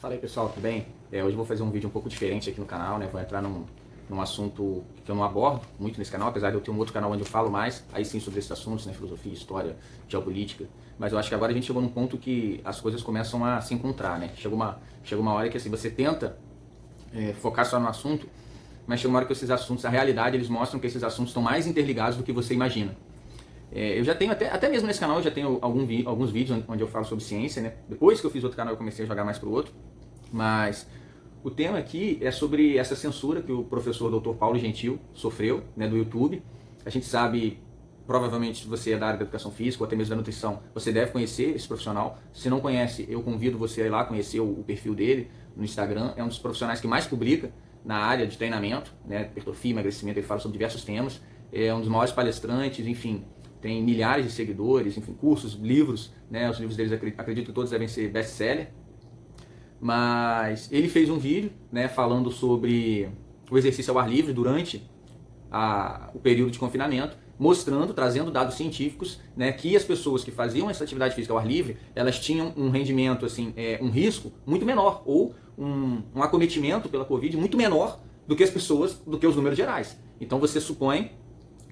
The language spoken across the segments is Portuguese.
Fala aí pessoal, tudo bem? Hoje eu vou fazer um vídeo um pouco diferente aqui no canal, né? Vou entrar num assunto que eu não abordo muito nesse canal, apesar de eu ter um outro canal onde eu falo mais, aí sim sobre esses assuntos, né? Filosofia, história, geopolítica. Mas eu acho que agora a gente chegou num ponto que as coisas começam a se encontrar, né? Chega uma hora que assim, você tenta focar só no assunto, mas chega uma hora que esses assuntos, a realidade, eles mostram que esses assuntos estão mais interligados do que você imagina. Eu já tenho, até mesmo nesse canal, eu já tenho alguns vídeos onde eu falo sobre ciência, né? Depois que eu fiz outro canal, eu comecei a jogar mais pro outro. Mas o tema aqui é sobre essa censura que o professor Dr. Paulo Gentil sofreu, né, do YouTube. A gente sabe, provavelmente, se você é da área da educação física ou até mesmo da nutrição, você deve conhecer esse profissional. Se não conhece, eu convido você a ir lá conhecer o perfil dele no Instagram. É um dos profissionais que mais publica na área de treinamento, né, hipertrofia, emagrecimento. Ele fala sobre diversos temas. É um dos maiores palestrantes, enfim. Tem milhares de seguidores, enfim, cursos, livros, né? Os livros deles acredito que todos devem ser best-seller. Mas ele fez um vídeo, né, falando sobre o exercício ao ar livre durante o período de confinamento, trazendo dados científicos, né, que as pessoas que faziam essa atividade física ao ar livre, elas tinham um rendimento, assim, um risco muito menor, ou um acometimento pela Covid muito menor do que os números gerais. Então você supõe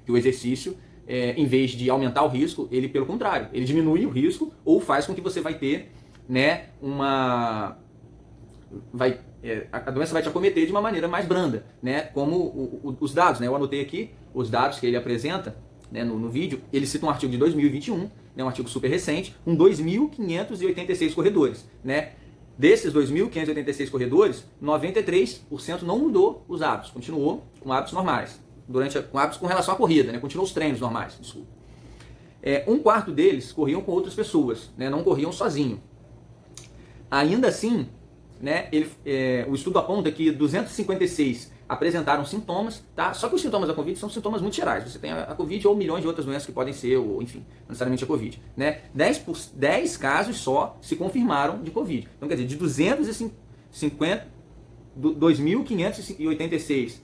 que o exercício, em vez de aumentar o risco, ele, pelo contrário, ele diminui o risco ou faz com que você vai ter, né, a doença vai te acometer de uma maneira mais branda, né, como os dados, né, eu anotei aqui os dados que ele apresenta, né, no vídeo. Ele cita um artigo de 2021, né, um artigo super recente, com 2.586 corredores, né. Desses 2.586 corredores, 93% não mudou os hábitos, continuou com hábitos normais. Com hábitos com relação à corrida, né? Continuam os treinos normais, desculpa. Um quarto deles corriam com outras pessoas, né? Não corriam sozinho. Ainda assim, né, o estudo aponta que 256 apresentaram sintomas, tá? Só que os sintomas da Covid são sintomas muito gerais. Você tem a Covid ou milhões de outras doenças que podem ser, ou enfim, não necessariamente a Covid, né? 10 casos só se confirmaram de Covid. Então, quer dizer, de 2.586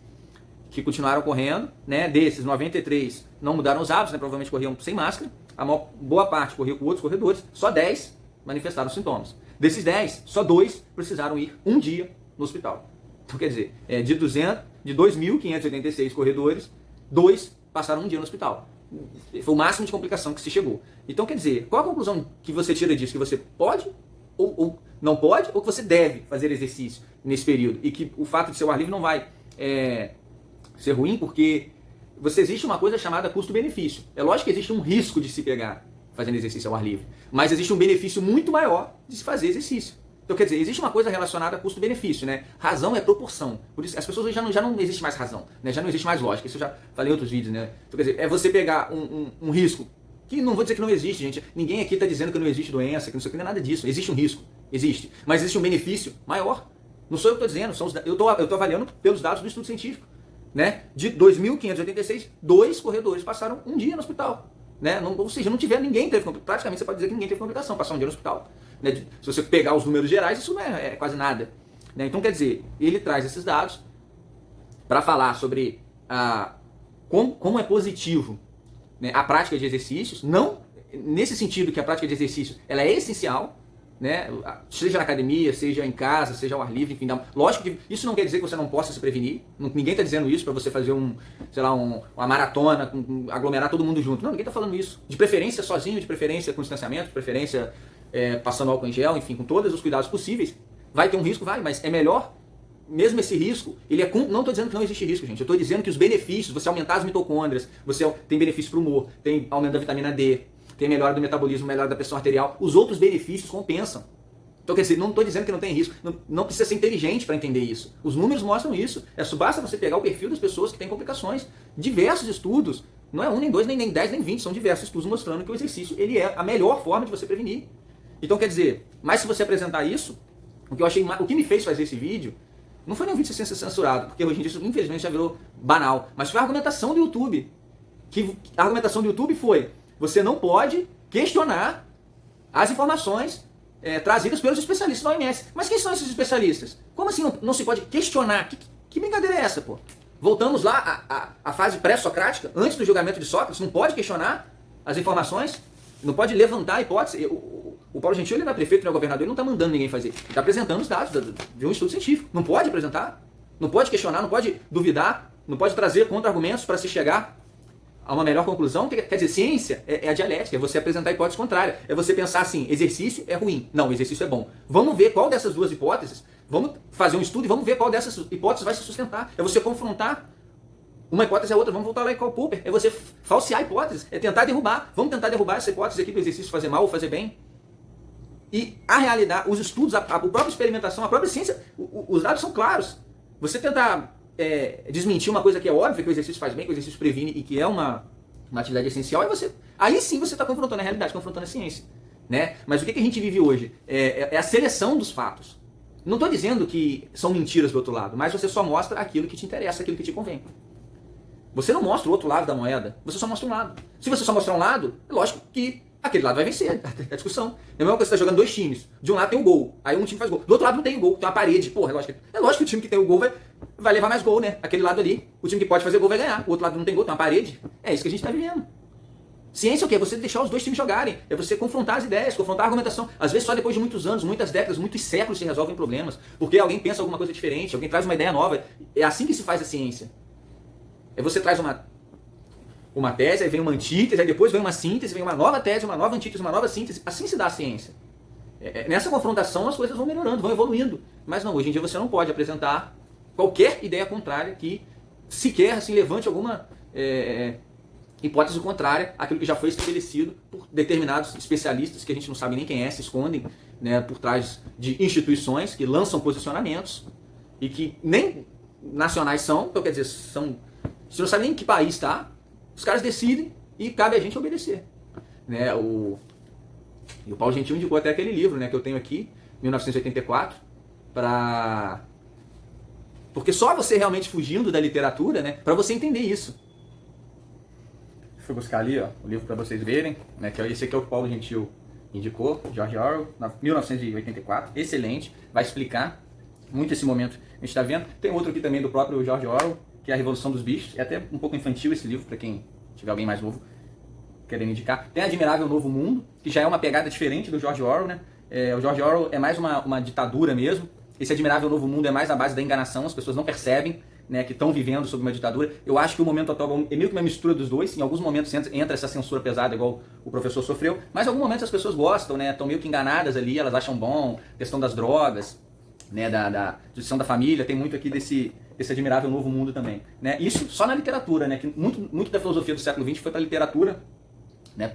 que continuaram correndo, né? Desses 93 não mudaram os hábitos, né? Provavelmente corriam sem máscara. Boa parte corria com outros corredores. Só 10 manifestaram sintomas. Desses 10, só 2 precisaram ir um dia no hospital. Então, quer dizer, de 2.586 corredores, 2 passaram um dia no hospital. Foi o máximo de complicação que se chegou. Então, quer dizer, qual a conclusão que você tira disso? Que você pode ou não pode, ou que você deve fazer exercício nesse período? E que o fato de ser ao ar livre não vai ser ruim, porque existe uma coisa chamada custo-benefício. É lógico que existe um risco de se pegar fazendo exercício ao ar livre, mas existe um benefício muito maior de se fazer exercício. Então, quer dizer, existe uma coisa relacionada a custo-benefício, né? Razão é proporção. Por isso, as pessoas hoje já não existe mais razão, né? Já não existe mais lógica. Isso eu já falei em outros vídeos, né? Então, quer dizer, é você pegar um risco, que não vou dizer que não existe, gente. Ninguém aqui está dizendo que não existe doença, que não sei o que, não é nada disso. Existe um risco, existe. Mas existe um benefício maior. Não sou eu que estou dizendo, eu estou avaliando pelos dados do estudo científico. Né? De 2.586, 2 corredores passaram um dia no hospital. Né? Ou seja, não tiver ninguém teve complicação. Praticamente você pode dizer que ninguém teve complicação, passar um dia no hospital. Né? Se você pegar os números gerais, isso não é quase nada. Né? Então, quer dizer, ele traz esses dados para falar sobre como é positivo, né, a prática de exercícios, não nesse sentido que a prática de exercícios ela é essencial, né? Seja na academia, seja em casa, seja ao ar livre, enfim, lógico que isso não quer dizer que você não possa se prevenir. Ninguém está dizendo isso para você fazer uma maratona, aglomerar todo mundo junto. Não, ninguém está falando isso. De preferência sozinho, de preferência com distanciamento, de preferência passando álcool em gel, enfim, com todos os cuidados possíveis. Vai ter um risco? Vai, mas é melhor, mesmo esse risco, não estou dizendo que não existe risco, gente. Eu estou dizendo que os benefícios, você aumentar as mitocôndrias, você tem benefício para o humor, tem aumento da vitamina D, tem melhora do metabolismo, melhora da pressão arterial, os outros benefícios compensam. Então, quer dizer, não estou dizendo que não tem risco, não precisa ser inteligente para entender isso. Os números mostram isso, basta você pegar o perfil das pessoas que têm complicações. Diversos estudos, não é um, nem dois, nem 10, nem 20, são diversos estudos mostrando que o exercício ele é a melhor forma de você prevenir. Então, quer dizer, mas se você apresentar isso, o que me fez fazer esse vídeo, não foi nem um vídeo ser censurado, porque hoje em dia isso infelizmente já virou banal, mas foi a argumentação do YouTube. A argumentação do YouTube foi: você não pode questionar as informações trazidas pelos especialistas da OMS. Mas quem são esses especialistas? Como assim não se pode questionar? Que brincadeira é essa, pô? Voltamos lá à fase pré-socrática, antes do julgamento de Sócrates. Não pode questionar as informações? Não pode levantar a hipótese? O o Paulo Gentil ele não é prefeito, não é governador, ele não está mandando ninguém fazer. Ele está apresentando os dados de um estudo científico. Não pode apresentar, não pode questionar, não pode duvidar, não pode trazer contra-argumentos para se chegar a uma melhor conclusão. Quer dizer, ciência é a dialética, é você apresentar a hipótese contrária. É você pensar assim, exercício é ruim. Não, exercício é bom. Vamos ver qual dessas duas hipóteses, vamos fazer um estudo e vamos ver qual dessas hipóteses vai se sustentar. É você confrontar uma hipótese a outra. Vamos voltar lá em Karl Popper. É você falsear hipóteses, é tentar derrubar. Vamos tentar derrubar essa hipótese aqui do exercício fazer mal ou fazer bem. E a realidade, os estudos, a própria experimentação, a própria ciência, os dados são claros. Você tentar desmentir uma coisa que é óbvia, que o exercício faz bem, que o exercício previne e que é uma atividade essencial, aí sim você está confrontando a realidade, confrontando a ciência. Né? Mas o que a gente vive hoje? É a seleção dos fatos. Não estou dizendo que são mentiras do outro lado, mas você só mostra aquilo que te interessa, aquilo que te convém. Você não mostra o outro lado da moeda, você só mostra um lado. Se você só mostrar um lado, é lógico que aquele lado vai vencer a discussão. É a mesma coisa que você está jogando dois times. De um lado tem o gol, aí um time faz gol. Do outro lado não tem o gol, tem uma parede. Porra, é lógico que o time que tem o gol vai levar mais gol, né? Aquele lado ali, o time que pode fazer gol vai ganhar. O outro lado não tem gol, tem uma parede. É isso que a gente está vivendo. Ciência é o quê? É você deixar os dois times jogarem. É você confrontar as ideias, confrontar a argumentação. Às vezes só depois de muitos anos, muitas décadas, muitos séculos se resolvem problemas. Porque alguém pensa alguma coisa diferente, alguém traz uma ideia nova. É assim que se faz a ciência. É você traz uma tese, aí vem uma antítese, aí depois vem uma síntese, vem uma nova tese, uma nova antítese, uma nova síntese. Assim se dá a ciência. Nessa confrontação as coisas vão melhorando, vão evoluindo. Mas não, hoje em dia você não pode apresentar qualquer ideia contrária que sequer assim, levante alguma hipótese contrária àquilo que já foi estabelecido por determinados especialistas que a gente não sabe nem quem é, se escondem, né, por trás de instituições que lançam posicionamentos e que nem nacionais são, então quer dizer, você não sabe nem em que país está, os caras decidem e cabe a gente obedecer. Né, e o Paulo Gentil indicou até aquele livro, né, que eu tenho aqui, 1984, porque só você realmente fugindo da literatura, né, para você entender isso. Fui buscar ali, ó, o livro para vocês verem, né, que esse aqui é o que o Paulo Gentil indicou, George Orwell, 1984, excelente, vai explicar muito esse momento que a gente está vendo. Tem outro aqui também do próprio George Orwell, que é A Revolução dos Bichos, é até um pouco infantil esse livro, para quem tiver alguém mais novo querendo indicar. Tem Admirável Novo Mundo, que já é uma pegada diferente do George Orwell, né? O George Orwell é mais uma ditadura mesmo. Esse Admirável Novo Mundo é mais a base da enganação, as pessoas não percebem, né, que estão vivendo sob uma ditadura. Eu acho que o momento atual é meio que uma mistura dos dois. Em alguns momentos entra essa censura pesada, igual o professor sofreu, mas em alguns momentos as pessoas gostam, né, estão meio que enganadas ali, elas acham bom, questão das drogas, né, da destruição da família, tem muito aqui desse Admirável Novo Mundo também. Né? Isso só na literatura, né, que muito da filosofia do século XX foi para a literatura, né,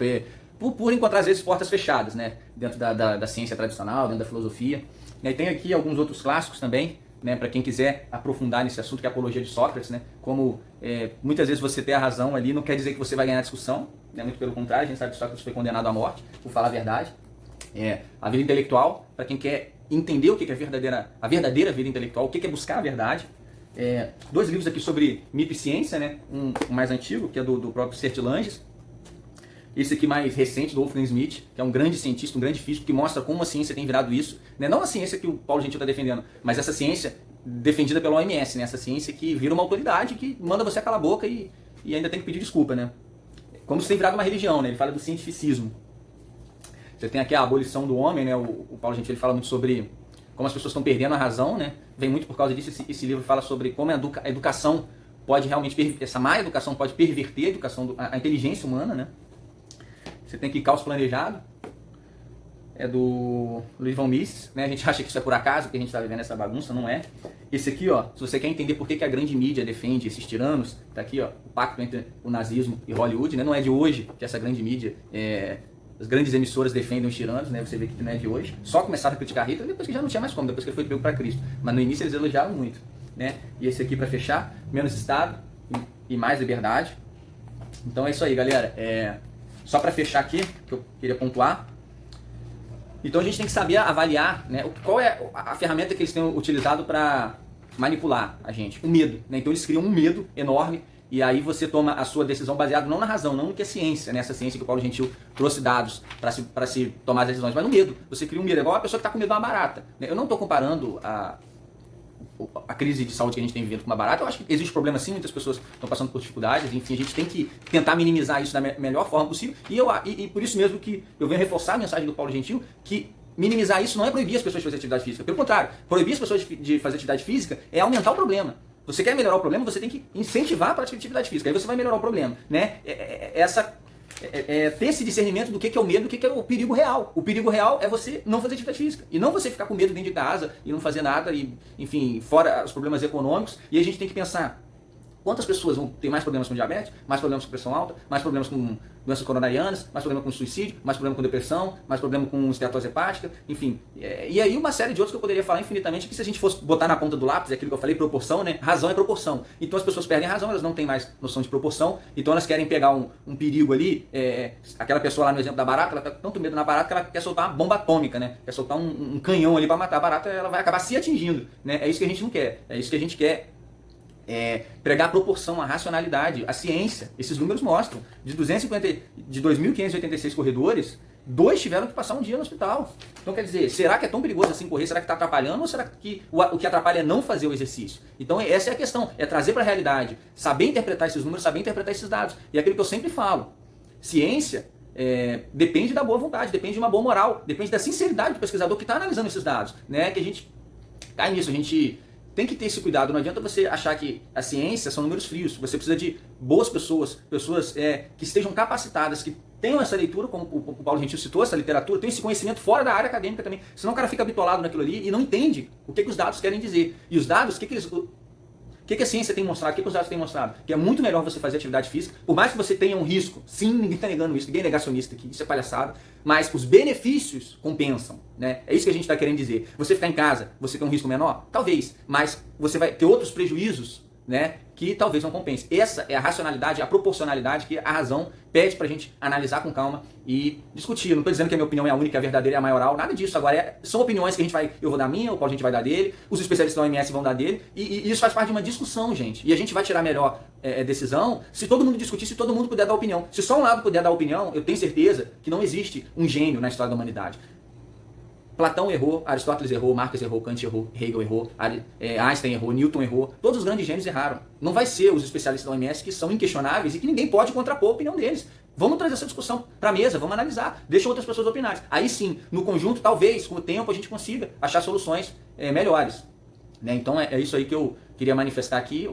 por encontrar às vezes portas fechadas, né, dentro da ciência tradicional, dentro da filosofia. E tem aqui alguns outros clássicos também, né, para quem quiser aprofundar nesse assunto, que é a Apologia de Sócrates, né, como muitas vezes você ter a razão ali não quer dizer que você vai ganhar a discussão, né, muito pelo contrário, a gente sabe que Sócrates foi condenado à morte por falar a verdade. A vida intelectual, para quem quer entender o que é a verdadeira vida intelectual, o que é buscar a verdade. Dois livros aqui sobre mito e ciência, né, um mais antigo, que é do próprio Sertilanges. Esse aqui mais recente, do Wolfgang Schmidt, que é um grande cientista, um grande físico, que mostra como a ciência tem virado isso. Né? Não a ciência que o Paulo Gentil está defendendo, mas essa ciência defendida pela OMS, né? Essa ciência que vira uma autoridade, que manda você calar a boca e ainda tem que pedir desculpa. Né? Como se tem virado uma religião, né? Ele fala do cientificismo. Você tem aqui a abolição do homem, né? O Paulo Gentil ele fala muito sobre como as pessoas estão perdendo a razão, né? Vem muito por causa disso. Esse livro fala sobre como a educação pode realmente, essa má educação pode perverter a educação, a inteligência humana, né? Você tem aqui Caos Planejado, é do Luiz von Mises, né? A gente acha que isso é por acaso, que a gente está vivendo essa bagunça, não é. Esse aqui, ó, se você quer entender por que a grande mídia defende esses tiranos, tá aqui, ó, o pacto entre o nazismo e Hollywood, né? Não é de hoje que essa grande mídia, as grandes emissoras defendem os tiranos, né? Você vê que não é de hoje. Só começaram a criticar Hitler depois que já não tinha mais como, depois que ele foi pego para Cristo. Mas no início eles elogiaram muito, né? E esse aqui para fechar, menos Estado e mais liberdade. Então é isso aí, galera. Só para fechar aqui, que eu queria pontuar. Então a gente tem que saber avaliar, né, qual é a ferramenta que eles têm utilizado para manipular a gente. O medo. Né? Então eles criam um medo enorme e aí você toma a sua decisão baseado não na razão, não no que é ciência, né? Essa ciência que o Paulo Gentil trouxe dados para se tomar as decisões, mas no medo. Você cria um medo, igual a pessoa que está com medo de uma barata. Né? Eu não estou comparando a crise de saúde que a gente tem vivido com uma barata. Eu acho que existe problema sim, muitas pessoas estão passando por dificuldades, enfim, a gente tem que tentar minimizar isso da melhor forma possível, e por isso mesmo que eu venho reforçar a mensagem do Paulo Gentil, que minimizar isso não é proibir as pessoas de fazer atividade física, pelo contrário, proibir as pessoas de fazer atividade física é aumentar o problema. Você quer melhorar o problema, você tem que incentivar a prática de atividade física, aí você vai melhorar o problema, né? Ter esse discernimento do que é o medo, do que é o perigo real. O perigo real é você não fazer atividade física. E não você ficar com medo dentro de casa e não fazer nada, e, enfim, fora os problemas econômicos. E a gente tem que pensar, quantas pessoas vão ter mais problemas com diabetes, mais problemas com pressão alta, mais problemas com doenças coronarianas, mais problema com suicídio, mais problema com depressão, mais problema com esteatose hepática, enfim. E aí uma série de outros que eu poderia falar infinitamente, que se a gente fosse botar na ponta do lápis, é aquilo que eu falei, proporção, né? Razão é proporção. Então as pessoas perdem a razão, elas não têm mais noção de proporção, então elas querem pegar um perigo ali, aquela pessoa lá no exemplo da barata, ela tá com tanto medo na barata que ela quer soltar uma bomba atômica, né? Quer soltar um canhão ali para matar a barata, ela vai acabar se atingindo, né? É isso que a gente não quer, é isso que a gente quer. Pregar a proporção, a racionalidade, a ciência. Esses números mostram, de 2.586 corredores, 2 tiveram que passar um dia no hospital. Então quer dizer, será que é tão perigoso assim correr? Será que está atrapalhando ou será que o que atrapalha é não fazer o exercício? Então essa é a questão, é trazer para a realidade, saber interpretar esses números, saber interpretar esses dados. E é aquilo que eu sempre falo, ciência depende da boa vontade, depende de uma boa moral, depende da sinceridade do pesquisador que está analisando esses dados, né? Que a gente cai nisso, a gente tem que ter esse cuidado, não adianta você achar que a ciência são números frios, você precisa de boas pessoas, que estejam capacitadas, que tenham essa leitura, como o Paulo Gentil citou, essa literatura, tenham esse conhecimento fora da área acadêmica também, senão o cara fica bitolado naquilo ali e não entende o que os dados querem dizer. E os dados, o que a ciência tem mostrado? O que os dados têm mostrado? Que é muito melhor você fazer atividade física, por mais que você tenha um risco. Sim, ninguém está negando isso, ninguém é negacionista aqui, isso é palhaçada. Mas os benefícios compensam, né? É isso que a gente está querendo dizer. Você ficar em casa, você tem um risco menor? Talvez, mas você vai ter outros prejuízos, né? Que talvez não compense. Essa é a racionalidade, a proporcionalidade que a razão pede pra gente analisar com calma e discutir. Eu não estou dizendo que a minha opinião é a única, a verdadeira, é a maioral, nada disso. Agora são opiniões que eu vou dar minha, o Paulo a gente vai dar dele, os especialistas da OMS vão dar dele, e isso faz parte de uma discussão, gente. E a gente vai tirar a melhor decisão se todo mundo discutir, se todo mundo puder dar opinião. Se só um lado puder dar opinião, eu tenho certeza que não existe um gênio na história da humanidade. Platão errou, Aristóteles errou, Marx errou, Kant errou, Hegel errou, Einstein errou, Newton errou, todos os grandes gênios erraram. Não vai ser os especialistas da OMS que são inquestionáveis e que ninguém pode contrapor a opinião deles. Vamos trazer essa discussão para a mesa, vamos analisar, deixa outras pessoas opinarem. Aí sim, no conjunto, talvez, com o tempo, a gente consiga achar soluções melhores. Né? Então é isso aí que eu queria manifestar aqui.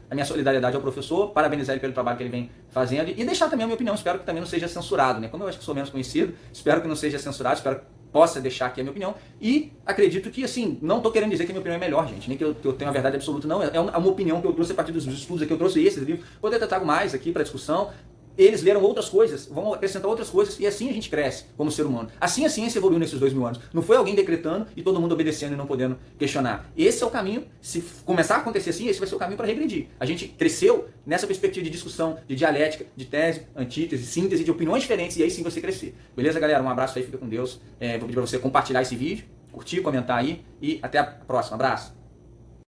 A minha solidariedade ao professor, parabenizar ele pelo trabalho que ele vem fazendo e deixar também a minha opinião, espero que também não seja censurado. Né? Como eu acho que sou menos conhecido, espero que não seja censurado, espero que possa deixar aqui a minha opinião, e acredito que, assim, não estou querendo dizer que a minha opinião é melhor, gente, nem que eu tenha uma verdade absoluta, não, é uma opinião que eu trouxe a partir dos estudos que eu trouxe esses livros, poderia tratar mais aqui para discussão. Eles leram outras coisas, vão acrescentar outras coisas, e assim a gente cresce como ser humano. Assim a ciência evoluiu nesses 2000 anos. Não foi alguém decretando e todo mundo obedecendo e não podendo questionar. Esse é o caminho, se começar a acontecer assim, esse vai ser o caminho para regredir. A gente cresceu nessa perspectiva de discussão, de dialética, de tese, antítese, síntese, de opiniões diferentes, e aí sim você crescer. Beleza, galera? Um abraço aí, fica com Deus. Vou pedir para você compartilhar esse vídeo, curtir, comentar aí, e até a próxima. Abraço!